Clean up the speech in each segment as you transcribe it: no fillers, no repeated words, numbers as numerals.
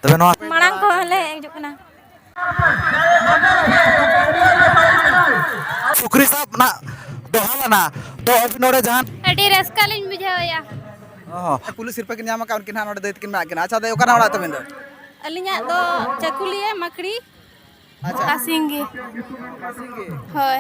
तबे नवा मांग को ले हिजुग कना सुक्री साहब ना दोहलाना तो अभी नोड़े जहां अडी रस्का लिन बुझावया पुलिस सिरपा के नाम का उनकिन हां नोड़े दैत किन मा अच्छा दे ओकना ओड़ा तबेन दो अलिया दो चकुलिए मकड़ी अच्छा कासिंगे होय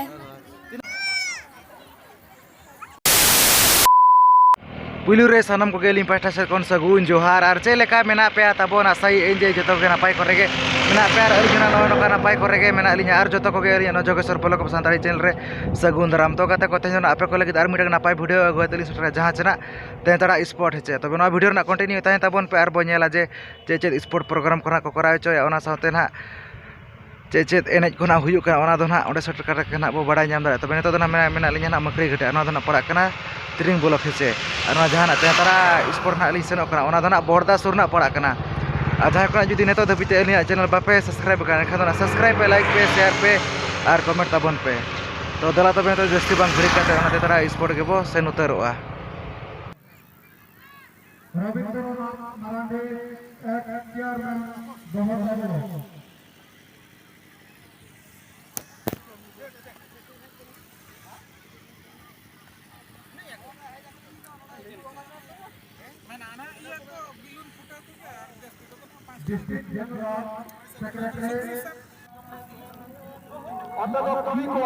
पुलु रे सनम को गेलिं पाठा से कोन सगुन जोहार आर चे लेका मेना पे ताबोन आसाई एंजे जतो के नापाय कोरेगे मेना पे आर अलिना नो का नापाय कोरेगे मेना अलिना आर जतो को गे अलिना जोगेश्वर ब्लॉक संताड़ी चैनल रे सगुन दाराम तो कते कोते जन आपे को लगे आर मिटा नापाय वीडियो अगुतली सटरा जहां चना तेतड़ा स्पॉट हेचे तबे नो वीडियो ना कंटिन्यू ताहे ताबोन पे आर बो नेला जे चे स्पोर्ट प्रोग्राम कोना को कराय चोय ओना साथे ना चे एनेज कोना हुयु का ओना दो ना ओंडे सटर कर के ना बो बडाय नाम दा तबे नेतो दो ना मेना अलिना ना मकड़ी घटे ओना दो ना पड़ा कना तिरिंग ब्लॉक हेचे और जहां तेतड़ा स्पोर्ट ना अलिन सेनो कना ओना दो ना बोर्दा सुर ना पड़ा कना जहां को जुदी नेतो दबिते अलिया चैनल बापे सब्सक्राइब करना खान ना सब्सक्राइब पे लाइक पे शेयर पे और कमेंट ताबन पे तो दला तबे तो जस्ती बांग घड़ी काते ओना तेतड़ा स्पोर्ट गेबो सेन उतरोआ रविंद्रनाथ मारांडे एक चेयरमैन बहुत डिस्ट्रिक्ट जनरल सेक्रेटरी आप लोग कभी को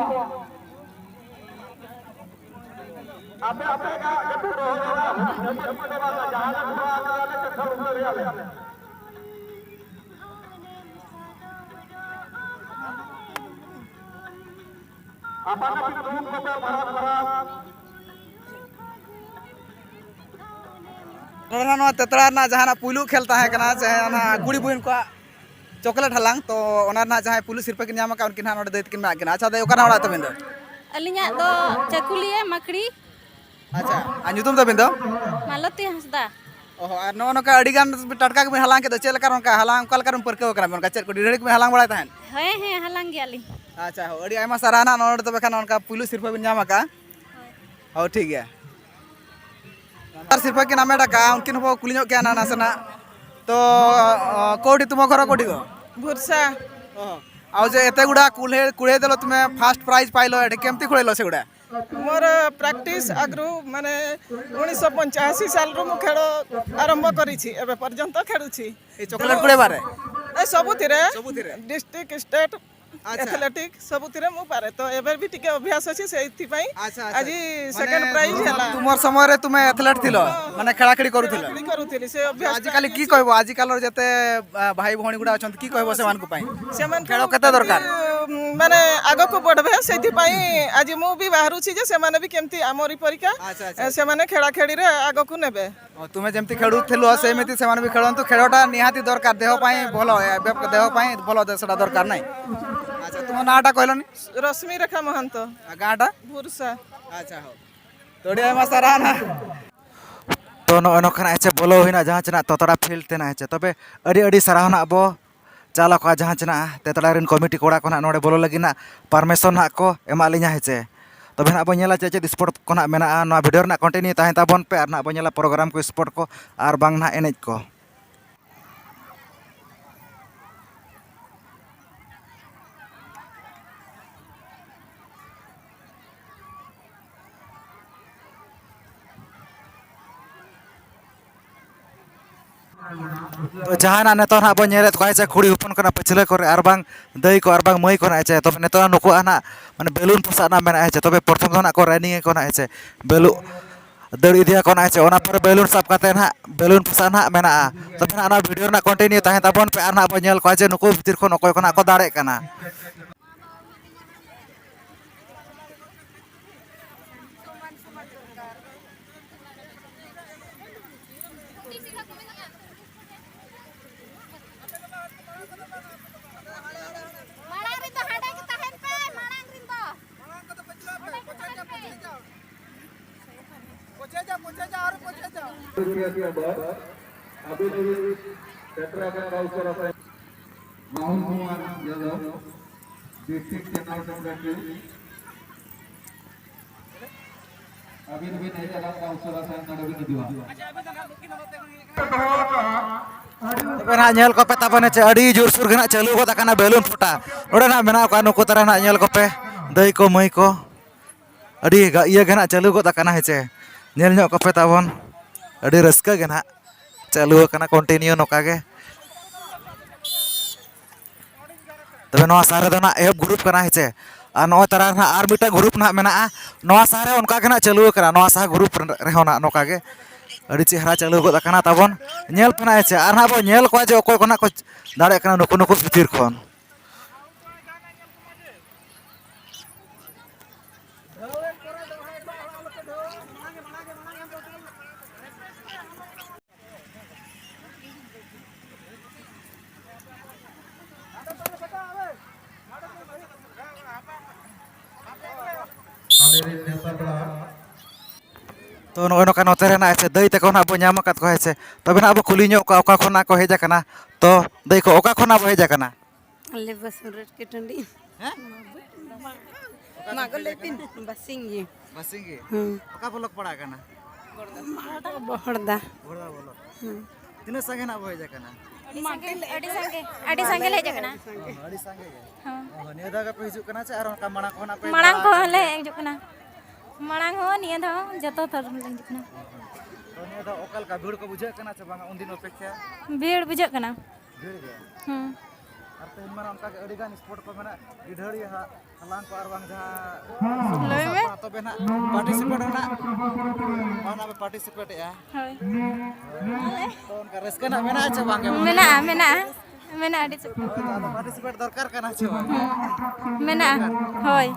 आप का जब तो अपने वाला जहां वाले के सब उधर आले आपन की ग्रुप को भारत नोड़ा तेतड़ा ना जहां पुलु खेलता है कना चाहे ना कुड़ी बुइन को चॉकलेट हलांग तो ओना ना जहां पुलु सिरपा के नाम का उनकिन हां नोड़े दैत किन मा अच्छा दे ओकना ओड़ा तबेन दो अलिया दो चकुलिए मकड़ी अच्छा आ nyutum तबेन दो मालती हंसदा ओहो आर नो नो का अडी गान टटका के हलांग के दो चेल कर उनका हलांग कल कर परके ओकरा उनका चेल को डिड़ड़ी के हलांग बड़ा तहन हे हलांग गेली अच्छा हो अडी आमा सराहना नोड़ तबे खान उनका पुलु सिरपा के नाम का हो ठीक है तार सिरपा के नाम का उनकिन हो कुलियो के ना नासना तो कोडी तुम घर कोडी गो भुरसा आउ जे एते गुडा कुळे देलो तुमे फर्स्ट प्राइज पाइलो एटे केमती खुळेलो से गुडा मोर प्रैक्टिस आगरू माने 1985 साल रो मु खेल आरंभ करी छी एबे पर्यंत खेलु छी ए चॉकलेट कुळे बारे ए सबुथिरे डिस्ट्रिक्ट स्टेट एथलेटिक सबुथिरे मु पारे तो एबे भी टिके अभ्यास अछि सेथि पई आज सेकंड प्राइज हला तुमर समय रे तुमे एथलेट थिलो माने खेलाखड़ी करूथिली से अभ्यास आज काली की कहबो आज कालर जते भाई भौणी गुडा अछन की कहबो सेमान को पई सेमान खेल कते दरकार माने आगो को बढ़बे सेथि पई आज मु भी बाहरु छी जे सेमाने भी केमती आमरी परीक्षा सेमाने खेला खेड़ी रे आगो को नेबे तुमे जेमती खेलु थिलो सेमिति सेमान भी खेलंतु खेलटा निहाती दरकार देह पई भलो देह पई भलो देसडा दरकार नै अच्छा तुम नाटा कहलनी रश्मि रेखा महंत गाटा भुरसा अच्छा हो तोड़िया मा सराहना तो नो खाना हेचे बोलो हिना जहां चना ततड़ा फील्ड तेना हेचे तबे अडी अडी सराहना अबो चालक को जहां चना तेतड़ा रेन कमिटी कोड़ा कोना नोडे बोलो लगिना परमिशन ना को एमा लिया हेचे तबे ना बो नेला चे स्पोर्ट कोना मेना ना वीडियो ना कंटिन्यू ताहे ताबोन पे आर ना बो नेला प्रोग्राम को स्पोर्ट को आर बांग ना एनेज को तो जहां नेतो ना बो नेले तो आइचे खुड़ी हुपन कना पछले करे आर बांग दई को आर बांग मई कोना आइचे तबे नेतो ना नुको ना माने बेलून फसा ना मेना आइचे तबे प्रथम दो ना को रनिंग कोना आइचे बेलू दड़ इदिया कोना आइचे ओना पर बेलून सब काते ना बेलून फसा ना मेना तबे ना वीडियो ना कंटिन्यू ताहे ताबोन पे आर ना बो नेल को आइचे नुको भीतर खन ओकय कोना को दाड़े कना Rahul Kumar Yadav district general secretary ᱟᱹᱵᱤᱱ ᱦᱮᱡ ᱟᱠᱟᱱ ᱠᱷᱟᱱ ᱩᱥᱟᱹᱨᱟ ᱥᱟᱺᱦᱤᱡ ᱱᱚᱰᱮ ᱵᱤᱱ ᱦᱤᱡᱩᱜᱼᱟ ᱛᱚᱵᱮ ᱱᱟᱦᱟᱜ ᱧᱮᱞ ᱠᱚᱯᱮ ᱛᱟᱵᱚᱱ ᱪᱮ ᱟᱹᱰᱤ ᱡᱳᱨᱥᱳᱨ ᱜᱮ ᱱᱟᱦᱟᱜ ᱪᱟᱹᱞᱩ ᱜᱚᱫ ᱟᱠᱟᱱᱟ ᱵᱮᱞᱩᱱ ᱯᱷᱚᱴᱟ ᱱᱚᱰᱮ ᱱᱟᱦᱟᱜ ᱢᱮᱱᱟᱜ ᱠᱚᱣᱟ ᱱᱩᱠᱩ ᱛᱟᱨᱟ ᱱᱟᱦᱟᱜ ᱧᱮᱞ ᱠᱚᱯᱮ ᱫᱟᱹᱭ ᱠᱚ ᱢᱟᱹᱭ ᱠᱚ ᱟᱹᱰᱤ ᱤᱭᱟᱹ ᱜᱮ ᱱᱟᱦᱟᱜ ᱪᱟᱹᱞᱩ ᱜᱚᱫ ᱟᱠᱟᱱᱟ ᱦᱮᱸᱪᱮ ᱧᱮᱞ ᱧᱚᱜ ᱠᱚᱯᱮ ᱛᱟᱵᱚᱱ ᱟᱹᱰᱤ ᱨᱟᱹᱥᱠᱟᱹ ᱜᱮ ᱱᱟᱦᱟᱜ ᱪᱟᱹᱞᱩ ᱟᱠᱟᱱᱟ ᱠᱚᱱᱴᱤᱱᱤᱭᱩ ᱱᱚᱝᱠᱟ ᱜᱮ ᱛᱚᱵᱮ ᱱᱚᱣᱟ ᱥᱟᱦᱟ ᱨᱮᱫᱚ ᱱᱟᱦᱟᱜ ᱮᱦᱚᱵ ᱜᱨᱩᱯ ᱠᱟᱱᱟ ᱦᱮᱸᱪᱮ ᱟᱨ ᱱᱚᱜᱼᱚᱭ ᱛᱟᱨᱟ ᱱᱟᱦᱟᱜ ᱟᱨ ᱢᱤᱫᱴᱟᱝ ᱜᱨᱩᱯ ᱱᱟᱦᱟᱜ ᱢᱮᱱᱟᱜᱼᱟ ᱱᱚᱣᱟ ᱥᱟᱦᱟ ᱨᱮ ᱚᱱᱠᱟ ᱜᱮ ᱱᱟᱦᱟᱜ ᱪᱟᱹᱞᱩ ᱟᱠᱟᱱᱟ ᱱᱚᱣᱟ ᱥᱟᱦᱟ ᱜᱨᱩᱯ ᱨᱮᱦᱚᱸ ᱱᱟᱦᱟᱜ ᱱᱚᱝᱠᱟ ᱜᱮ ᱟᱹᱰᱤ ᱪᱮᱦᱨᱟ ᱪᱟᱹᱞᱩ ᱜᱚᱫ ᱟᱠᱟᱱᱟ ᱛᱟᱵᱚᱱ ᱧᱮᱞ ᱯᱮ ᱱᱟᱦᱟᱜ ᱦᱮᱸᱪᱮ ᱟᱨ ᱱᱟᱦᱟᱜ ᱵᱚᱱ ᱧᱮᱞ ᱠᱚᱣᱟ ᱡᱮ ᱚᱠᱚᱭ ᱠᱚ ᱱᱟᱦᱟᱜ ᱠᱚ ᱫᱟᱲᱮᱭᱟᱜ ᱠᱟᱱᱟ ᱱᱩᱠᱩ ᱵᱷᱤᱛᱤᱨ ᱠᱷᱚᱱ ᱟᱞᱮᱨᱮᱱ ᱱᱮᱣᱛᱟ ᱯᱮᱲᱟ ᱛᱚ ᱱᱚᱜᱼᱚᱭ ᱱᱚᱝᱠᱟ ᱱᱚᱛᱮ ᱨᱮᱱᱟᱜ ᱦᱮᱸᱪᱮ ᱫᱟᱹᱭ ᱛᱟᱠᱚ ᱱᱟᱦᱟᱜ ᱵᱚᱱ ᱧᱟᱢ ᱟᱠᱟᱫ ᱠᱚᱣᱟ ᱦᱮᱸᱪᱮ ᱛᱚᱵᱮ ᱱᱟᱦᱟᱜ ᱟᱵᱚ ᱠᱩᱞᱤ ᱧᱚᱜ ᱠᱚᱣᱟ ᱚᱠᱟ ᱠᱷᱚᱱᱟᱜ ᱠᱚ ᱦᱮᱡ ᱟᱠᱟᱱᱟ ᱛᱚ ᱫᱟᱹᱭ ᱠᱚ ᱚᱠᱟ ᱠᱷᱚᱱᱟᱜ ᱵᱚ ᱦᱮᱡ ᱟᱠᱟᱱᱟ ᱟᱞᱮ ᱵᱟᱥᱩᱨᱟᱴ के टंडी ᱦᱮᱸ मागो लेपिन बसिंगी ᱵᱟᱥᱤᱝᱜᱤ हम्म ᱚᱠᱟ ᱵᱞᱚᱠ ᱯᱟᱲᱟᱜ ᱠᱟᱱᱟ बहड़दा ᱵᱚᱲᱫᱟ ᱵᱞᱚᱠ ᱛᱤᱱᱟᱹᱜ ᱥᱟᱸᱜᱮ ᱱᱟᱦᱟᱜ ᱵᱚ ᱦᱮᱡ ᱟᱠᱟᱱᱟ ᱟᱹᱰᱤ ᱥᱟᱸᱜᱮ ᱞᱮ ᱦᱮᱡ ᱟᱠᱟᱱᱟ ᱟᱹᱰᱤ ᱥᱟᱸᱜᱮ ᱜᱮ ᱱᱤᱭᱟᱹ ᱫᱷᱟᱣ ᱜᱮᱯᱮ ᱦᱤᱡᱩᱜ ᱠᱟᱱᱟ ᱪᱮ ᱟᱨ ᱚᱱᱠᱟ ᱢᱟᱲᱟᱝ ᱠᱷᱚᱱᱟᱜ ᱯᱮ ᱢᱟᱲᱟᱝ ᱠᱷᱚᱱ ᱞᱮ ᱦᱤᱡᱩᱜ ᱠᱟᱱᱟ ᱢᱟᱲᱟᱝ ᱦᱚᱸ ᱱᱤᱭᱟᱹ ᱫᱷᱟᱣ ᱡᱚᱛᱚ ᱛᱷᱚᱨ ᱞᱮ ᱦᱤᱡᱩᱜ ᱠᱟᱱᱟ ᱛᱚ ᱱᱤᱭᱟᱹ ᱫᱷᱟᱣ ᱚᱠᱟ ᱞᱮᱠᱟ ᱵᱷᱤᱲ ᱠᱚ ᱵᱩᱡᱷᱟᱹᱜ ᱠᱟᱱᱟ ᱥᱮ ᱵᱟᱝ ᱩᱱᱫᱤᱱ ᱚᱯᱮᱠᱠᱷᱟ ᱵᱷᱤᱲ ᱵᱩᱡᱷᱟᱹᱜ ᱠᱟᱱᱟ ᱵᱷᱤᱲ ᱜᱮ ᱦᱩᱸ ᱟᱨ ᱛᱮᱦᱮᱧ ᱢᱟ ᱚᱱᱠᱟ ᱜᱮ ᱟᱹᱰᱤ ᱜᱟᱱ ᱥᱯᱚᱴ ᱠᱚ ᱢᱮᱱᱟᱜ ᱜᱤᱰᱷᱟᱹᱲᱤ ᱦᱟᱞᱟᱝ ᱠᱚ ᱟᱨ ᱵᱟᱝ ᱡᱟᱦᱟᱸ ᱞᱟᱹᱭ ᱢᱮ ᱛᱚᱵᱮ ᱱᱟᱦᱟᱜ ᱯᱟᱨᱴᱤᱥᱤᱯᱮᱴ ᱨᱮᱱᱟᱜ ᱵᱟᱝ ᱯᱟᱨᱴᱤᱥᱤᱯᱮᱴ ᱮᱜᱼᱟ ᱦᱳᱭ ᱛᱚ ᱚᱱᱠᱟ ᱨᱟᱹᱥᱠᱟᱹ ᱱᱟᱜ ᱢᱮᱱᱟᱜᱼᱟ ᱪᱮ ᱵᱟᱝ ᱜᱮ ᱢᱮᱱᱟᱜᱼᱟ ᱟᱹᱰᱤ ᱟᱫᱚ ᱯᱟᱨᱴᱤᱥᱤᱯᱮᱴ ᱫᱚᱨᱠᱟর ᱠᱟᱱᱟ ᱪᱮ ᱵᱟᱝ ᱢᱮᱱᱟᱜᱼᱟ ᱦᱳᱭ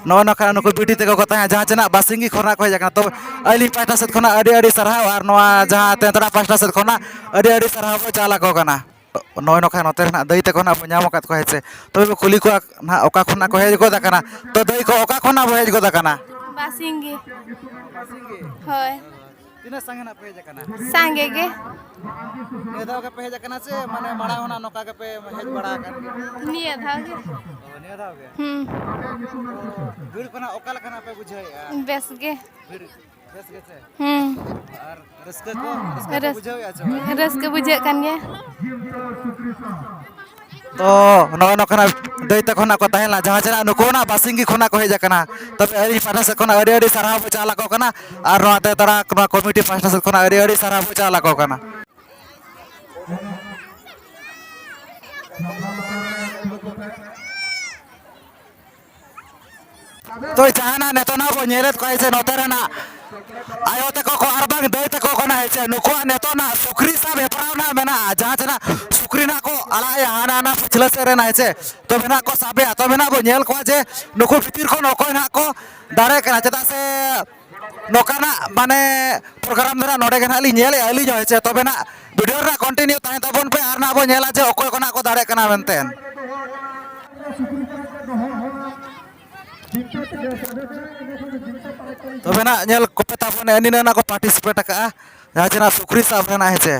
ᱱᱚᱜᱼᱚ ᱱᱚᱝᱠᱟ ᱱᱩᱠᱩ ᱵᱤᱴᱤ ᱛᱮᱠᱚ ᱠᱚ ᱛᱟᱦᱮᱸ ᱡᱟᱦᱟᱸ ᱪᱮᱱᱟᱜ ᱵᱟᱥᱤᱝᱜᱤ ᱠᱷᱚᱱᱟᱜ ᱠᱚ ᱦᱮᱡ ᱟᱠᱟᱱᱟ ᱛᱚ ᱟᱹᱞᱤᱧ ᱯᱟᱦᱴᱟ ᱥᱮᱫ ᱠᱷᱚᱱᱟᱜ ᱟᱹᱰᱤ ᱟᱹᱰᱤ ᱥᱟᱨᱦᱟᱣ ᱟᱨ ᱱᱚᱣᱟ ᱡᱟᱦᱟᱸ ᱛᱮᱸᱛᱲᱟ ᱯᱟᱦᱴᱟ ᱥᱮᱫ ᱠᱷᱚᱱᱟᱜ ᱟᱹᱰᱤ ᱟᱹᱰᱤ ᱥᱟᱨᱦᱟᱣ ᱠᱚ ᱪᱟᱞ ᱟᱠᱚ ᱠᱟᱱᱟ ᱱᱚᱜᱼᱚᱭ ᱱᱚᱝᱠᱟ ᱱᱚᱛᱮ ᱨᱮᱱᱟᱜ ᱫᱟᱹᱭ ᱛᱟᱠᱚ ᱱᱟᱜ ᱵᱚᱱ ᱧᱟᱢ ᱟᱠᱟᱫ ᱠᱚᱣᱟ ᱦᱮᱸ ᱥᱮ ᱛᱚᱵᱮ ᱵᱚ ᱠᱩᱞᱤ ᱠᱚᱣᱟ ᱱᱟᱦᱟᱜ ᱚᱠᱟ ᱠᱷᱚᱱᱟᱜ ᱠᱚ ᱦᱮᱡ ᱜᱚᱫ ᱟᱠᱟᱱᱟ ᱛᱚ ᱫᱟᱹᱭ ᱠᱚ ᱚᱠᱟ ᱠᱷᱚᱱᱟᱜ ᱵᱚ ᱦᱮᱡ ᱜᱚᱫ ᱟᱠᱟᱱᱟ ᱵᱟᱥᱤᱝᱜᱤ ᱦᱳᱭ ᱛᱤᱱᱟᱹᱜ ᱥᱟᱸᱜᱮ ᱱᱟᱜ ᱯᱮ ᱦᱮᱡ ᱟᱠᱟᱱᱟ ᱥᱟᱸᱜᱮ ᱜᱮ ᱱᱤᱭᱟᱹ ᱫᱷᱟᱣ ᱜᱮᱯᱮ ᱦᱮᱡ ᱟᱠᱟᱱᱟ ᱥᱮ ᱢᱟᱱᱮ ᱢᱟᱲᱟᱝ ᱦᱚᱸ ᱱᱚᱝᱠᱟ ᱜᱮᱯᱮ ᱦᱮᱡ ᱵᱟᱲᱟ ᱟᱠᱟᱱ ᱜᱮᱭᱟ ᱱᱤᱭᱟᱹ ᱫᱷᱟᱣ ᱜᱮ ᱱᱤᱭᱟᱹ ᱫᱷᱟᱣ ᱜᱮ ᱦᱩᱸ ᱵᱷᱤᱲ ᱠᱷᱚᱱᱟᱜ ᱚᱠᱟ ᱞᱮᱠᱟᱱᱟᱜ ᱯᱮ ᱵᱩᱡᱷᱟᱹᱣᱮᱫᱼᱟ ᱵᱮᱥ ᱜᱮ ᱵᱷᱤᱲ ᱵᱮᱥ ᱜᱮᱪᱮ ᱦᱩᱸ ᱟᱨ ᱨᱟᱹᱥᱠᱟᱹ ᱠᱚ ᱵᱩᱡᱷᱟᱹᱣᱮᱫᱼᱟ ᱪᱮ ᱵᱟᱝ ᱨᱟᱹᱥᱠᱟᱹ ᱵᱩᱡᱷᱟᱹᱜ ᱠᱟᱱ ᱜᱮᱭᱟ ᱛᱚ ᱱᱚᱜᱼᱚ ᱱᱚᱝᱠᱟᱱᱟᱜ ᱫᱟᱹᱭ ᱛᱟᱠᱚ ᱱᱟᱜ ᱠᱚ ᱛᱟᱦᱮᱸ ᱞᱮᱱᱟ ᱡᱟᱦᱟᱸ ᱪᱮᱱᱟᱜ ᱱᱩᱠᱩ ᱱᱟᱜ ᱵᱟᱥᱤᱝᱜᱤ ᱠᱷᱚᱱᱟᱜ ᱠᱚ ᱦᱮᱡ ᱟᱠᱟᱱᱟ ᱛᱚᱵᱮ ᱟᱹᱞᱤᱧ ᱯᱟᱦᱴᱟ ᱥᱮᱫ ᱠᱷᱚᱱᱟᱜ ᱟᱹᱰᱤ ᱟᱹᱰᱤ ᱥᱟᱨᱦᱟᱣ ᱵᱚ ᱪᱟᱞ ᱟᱠᱚ ᱠᱟᱱᱟ ᱟᱨ ᱱᱚᱣᱟ ᱛᱮᱛᱲᱟ ᱠᱚᱢᱤᱴᱤ ᱯᱟᱦᱴᱟ ᱥᱮᱫ ᱠᱷᱚᱱᱟᱜ ᱟᱹᱰᱤ ᱟᱹᱰᱤ ᱥᱟᱨᱦᱟᱣ ᱵᱚ ᱪᱟᱞ ᱟᱠᱚ ᱠᱟᱱᱟ ᱛᱚ ᱡᱟᱦᱟᱱᱟᱜ ᱱᱤᱛᱚᱜ ᱱᱟᱜ ᱵᱚ ᱧᱮᱞᱮᱫ ᱠᱚᱣᱟ ᱡᱮ ᱱᱚᱛᱮ ᱨᱮᱱᱟᱜ ᱟᱭᱳ ᱛᱟᱠᱚ ᱠᱚ ᱟᱨ ᱵᱟᱝ ᱫᱟᱹᱭ ᱛᱟᱠᱚ ᱠᱟᱱᱟ ᱦᱮᱸᱪᱮ ᱱᱩᱠᱩᱣᱟᱜ ᱱᱤᱛᱚᱜ ᱱᱟᱜ ᱥᱩᱠᱨᱤ ᱥᱟᱵ ᱦᱮᱯᱨᱟᱣ ᱱᱟᱜ ᱢᱮᱱᱟᱜᱼᱟ ᱡᱟᱦᱟᱸ ᱛᱤᱱᱟᱹᱜ ᱥᱩᱠᱨᱤ ᱱᱟᱜ ᱠᱚ ᱟᱲᱟᱜᱮᱜᱼᱟ ᱦᱟᱱᱟ ᱯᱟᱹᱪᱷᱞᱟᱹ ᱥᱮᱫ ᱨᱮᱱᱟᱜ ᱦᱮᱸᱪᱮ ᱛᱚᱵᱮ ᱱᱟᱜ ᱠᱚ ᱥᱟᱵᱮᱜᱼᱟ ᱛᱚᱵᱮ ᱱᱟᱜ ᱵᱚ ᱧᱮᱞ ᱠᱚᱣᱟ ᱡᱮ ᱱᱩᱠᱩ ᱵᱷᱤᱛᱤᱨ ᱠᱷᱚᱱ ᱚᱠᱚᱭ ᱱᱟᱜ ᱠᱚ ᱫᱟᱲᱮ ᱠᱟᱱᱟ ᱪᱮᱫᱟᱜ ᱥᱮ ᱱᱚᱝᱠᱟᱱᱟᱜ ᱢᱟᱱᱮ ᱯᱨᱳᱜᱨᱟᱢ ᱫᱚ ᱱᱟᱜ ᱱᱚᱰᱮ ᱜᱮ ᱱᱟᱜ ᱞᱤᱧ ᱧᱮᱞᱮᱜᱼᱟ ᱟᱹᱞᱤᱧ ᱦᱚᱸ ᱦᱮᱸᱪᱮ ᱛᱚᱵᱮ ᱱᱟᱜ ᱵᱷᱤᱰᱤᱭᱳ ᱨᱮᱱᱟᱜ ᱠᱚᱱᱴᱤᱱᱤᱭᱩ ᱛᱟᱦᱮᱸ ᱛᱟᱵᱚᱱ ᱯᱮ ᱟᱨ ᱱᱟᱜ ᱵᱚ ᱧᱮᱞᱟ ᱡᱮ ᱚᱠᱚᱭ ᱠᱚ ᱱᱟᱜ ᱠᱚ ᱫᱟᱲᱮᱜ ᱠᱟᱱᱟ ᱢᱮᱱᱛᱮ ᱛᱚᱵᱮ ᱱᱟᱜ ᱧᱮᱞ ᱠᱚᱯᱮ ᱛᱟᱵᱚᱱ ᱱᱤᱱᱟᱹᱜ ᱱᱟᱜ ᱠᱚ ᱯᱟᱨᱴᱤᱥᱤᱯᱮᱴ ᱟᱠᱟᱜᱼᱟ ᱡᱟᱦᱟᱸ ᱪᱮᱱᱟᱜ ᱥᱩᱠᱨᱤ ᱥᱟᱵ ᱨᱮᱱᱟᱜ ᱦᱮᱸᱪᱮ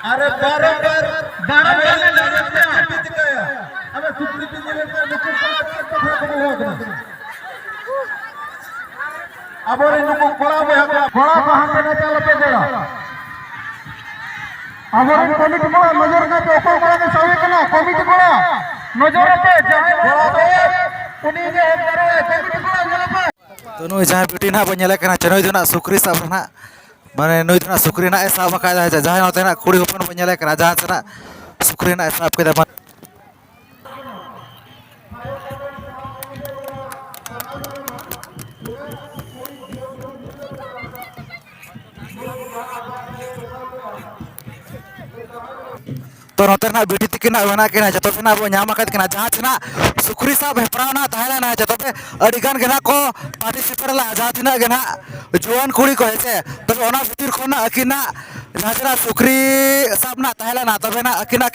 अरे बराबर अबे सुप्रीम अब कोड़ा बहाने चल पे देड़ा अब कमिटी को नजर ना पे ऊपर कोड़ा के सही कना कमिटी को नजर पे जाए कोड़ा पे उन्हीं के करे कमिटी को नजर पे तो नुई जहाँ बेटी ना बो ñele kana ᱪᱮᱱᱚᱭ ᱫᱚ ᱱᱟᱜ ᱥᱩᱠᱨᱤ ᱥᱟᱵ ᱨᱮᱱᱟᱜ ᱢᱟᱱᱮ ᱱᱩᱭ ᱫᱚ ᱱᱟᱜ ᱥᱩᱠᱨᱤ ᱱᱟᱜ ᱮ ᱥᱟᱵ ᱟᱠᱟᱫᱟ ᱡᱟᱦᱟᱸᱭ ᱱᱚᱛᱮ ᱱᱟᱜ ᱠᱩᱲᱤ ᱦᱚᱯᱚᱱ ᱵᱚ ᱧᱮᱞᱮ ᱠᱟᱱᱟ ᱡᱟᱦᱟᱸ ᱥᱮᱱᱟᱜ ᱥᱩᱠᱨᱤ ᱱᱟᱜ ᱮ ᱥᱟᱵ ᱠᱮᱫᱟ तो नोते ना बिटी तिकिन बना के ना जतो पे ना बो नाम आकत के ना जहां छना सुक्री साब हेपराव ना ताहेला ना जतो पे अडिगान के ना को पार्टिसिपेट ला जहां छना के ना जुआन कुड़ी को हेसे तो ओना भितर खोना अकिना जहां छना सुक्री साब ना ताहेला ना तबे ना अकिना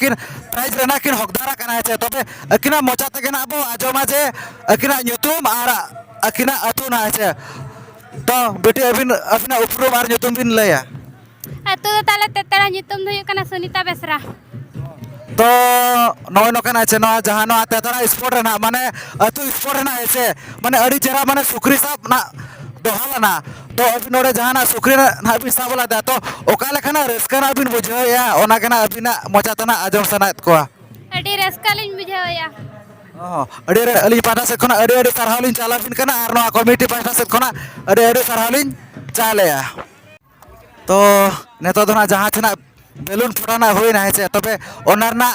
प्राइज रेना किन हकदारा कना हेसे तबे अकिना मोचा तके ना बो आजोमा जे अकिना nyutum आरा अकिना अतु ना हेसे तो बेटी अबिना उपरो बार nyutum बिन लया ᱟᱛᱳ ᱫᱚ ᱛᱟᱞᱮ ᱛᱮᱛᱟᱨᱟ ᱧᱩᱛᱩᱢ ᱫᱚ ᱦᱩᱭᱩᱜ ᱠᱟᱱᱟ ᱥᱩᱱᱤᱛᱟ ᱵᱮᱥᱨᱟ तो नॉय नोकना छे नो जहां नो तेतरा स्पोर्ट ना माने अतु स्पोर्ट ना ऐसे माने अड़ी चेहरा माने सुक्री साब ना दोहाला ना तो अभी नोडे जहां ना सुक्री ना भी साबला दा तो ओका लेखना रस्का ना बिन बुझाया ओना केना अबिना मोचा तना आजम सनात को ᱟᱹᱰᱤ ᱨᱟᱹᱥᱠᱟᱹ ᱞᱤᱧ ᱵᱩᱡᱷᱟᱹᱣᱮᱜᱼᱟ अड़ी अली पाटा से खना अड़ी सरहाव लिन चाला बिन कना आर नो कमिटी पाटा से खना अड़ी सरहाव लिन चालेया तो नेतो दो ना जहां छना बेलून फुटाना हुई ना है तबे ओनर ना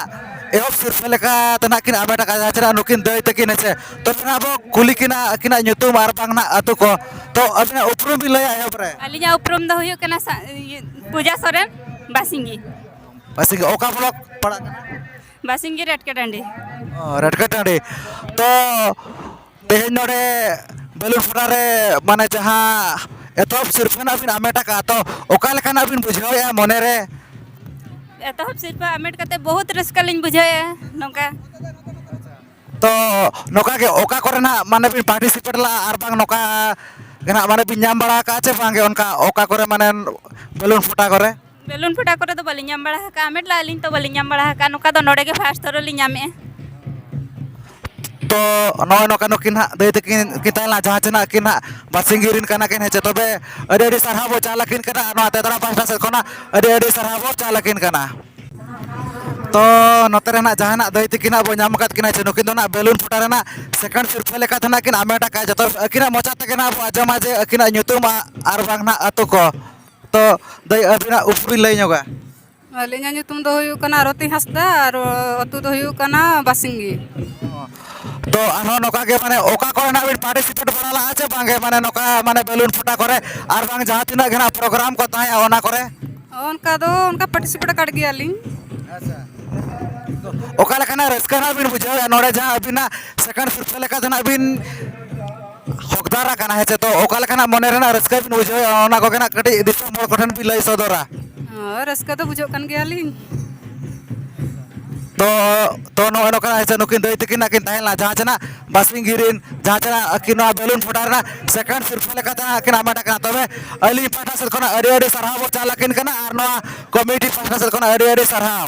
एहब सिर्फ लेका तना किन आमेटा का जहां नुकिन दई तकिन है तो ना बो कुली किना अकिना nyutum आर बांग ना अतु को तो अबिना उपरुम भी लया एहब रे ᱟᱹᱞᱤᱧᱟᱜ ᱩᱯᱨᱩᱢ ᱫᱚ ᱦᱩᱭᱩᱜ ᱠᱟᱱᱟ ᱯᱩᱡᱟ ᱥᱚᱨᱮᱱ ᱵᱟᱥᱤᱝᱜᱤ बस ओका ब्लॉक पड़ा ᱵᱟᱥᱤᱝᱜᱤ ᱨᱮᱴᱠᱮ ᱴᱟᱺᱰᱤ रटकटाड़ी तो तेज नोडे बेलून फुटा रे माने जहां एतब सिर्फ ना बिन आमेटा का तो ओका लेखा ना बिन बुझाया मने रे ᱮᱛᱚᱦᱚᱵ ᱥᱤᱨᱯᱟᱹ ᱟᱢᱮᱴ ᱠᱟᱛᱮ ᱵᱚᱦᱩᱛ ᱨᱟᱹᱥᱠᱟᱹ ᱞᱤᱧ ᱵᱩᱡᱷᱟᱹᱣᱮᱜᱼᱟ ᱱᱚᱝᱠᱟ तो नोका के ओका करे ना माने बिन पार्टिसिपेट ला आर बांग नोका गना माने बिन नाम बड़ा का चे बांगे उनका ओका करे माने बेलून फुटा करे बेलुन फुटा करे तो बालिᱧ ᱧᱟᱢ ᱵᱟᱲᱟ ᱟᱠᱟᱫᱼᱟ ᱟᱢᱮᱴ ᱞᱟᱜ ᱟᱹᱞᱤᱧ ᱛᱚ ᱵᱟᱹᱞᱤᱧ ᱧᱟᱢ ᱵᱟᱲᱟ ᱟᱠᱟᱫᱼᱟ ᱱᱚᱝᱠᱟ ᱫᱚ ᱱᱚᱰᱮ ᱜᱮ ᱯᱷᱟᱥᱴ ᱛᱷᱚᱨᱚ ᱞᱤᱧ ᱧᱟᱢᱮᱜᱼᱟ तो नोय नोका नुकिन हा दई तकिन किताला जहां चना किन हा बासिंगिरिन कना किन हेचे तबे अडी अडी सरहा बो चालकिन कना नो तेतरा पास्टा से कोना अडी सरहा बो चालकिन कना तो नोते रेना जहाना दई तकिन बो नाम कत किन हेचे नुकिन दो ना बेलून फुटा रेना सेकंड सिर्फ लेका थना किन आमेटा का जतो अकिना मोचा तके ना आजमा जे अकिना nyutum आर बांग ना अतु को तो दई अबिना उपरी लई नोगा ᱟᱹᱞᱤᱧᱟᱜ ᱧᱩᱛᱩᱢ ᱫᱚ ᱦᱩᱭᱩᱜ ᱠᱟᱱᱟ ᱨᱚᱛᱤ ᱦᱟᱸᱥᱫᱟ ᱟᱨ ᱟᱹᱛᱩ ᱫᱚ ᱦᱩᱭᱩᱜ ᱠᱟᱱᱟ ᱵᱟᱥᱤᱝᱜᱤ तो आनो नोका के माने ओका करे ना बिन पार्टिसिपेट बराला आचे बांगे माने नोका माने बेलून फुटा करे आर बांग जहां तिना घना प्रोग्राम को ताया ओना करे ᱚᱱᱠᱟ ᱫᱚ ᱚᱱᱠᱟ ᱯᱟर्टिसिपेट ᱠᱟᱲ ᱜᱮᱭᱟᱞᱤᱧ ओका लेखना रस्का ना बिन बुझाया नोडे जहां अबिना सेकंड सिर्फ लेका धना बिन हकदारा कना है तो ओका लेखना मने रेना रस्का बिन बुझाया ओना को केना कटी दिसम मोर कोठन भी लई सदरा ᱨᱟᱹᱥᱠᱟᱹ ᱫᱚ ᱵᱩᱡᱷᱟᱹᱜ ᱠᱟᱱ ᱜᱮᱭᱟᱞᱤᱧ तो नो नो कना है नुकिन दई तकिन किन ताहेला जहां चना बासिंगिरिन जहां चना अकिना बेलून फुटारना सेकंड सिर्फ लेका तना किन आमाटा कना तबे अली पाटा से कोना अडी अडी सरहाव चालकिन कना आर नो कमिटी पाटा से कोना अडी अडी सरहाव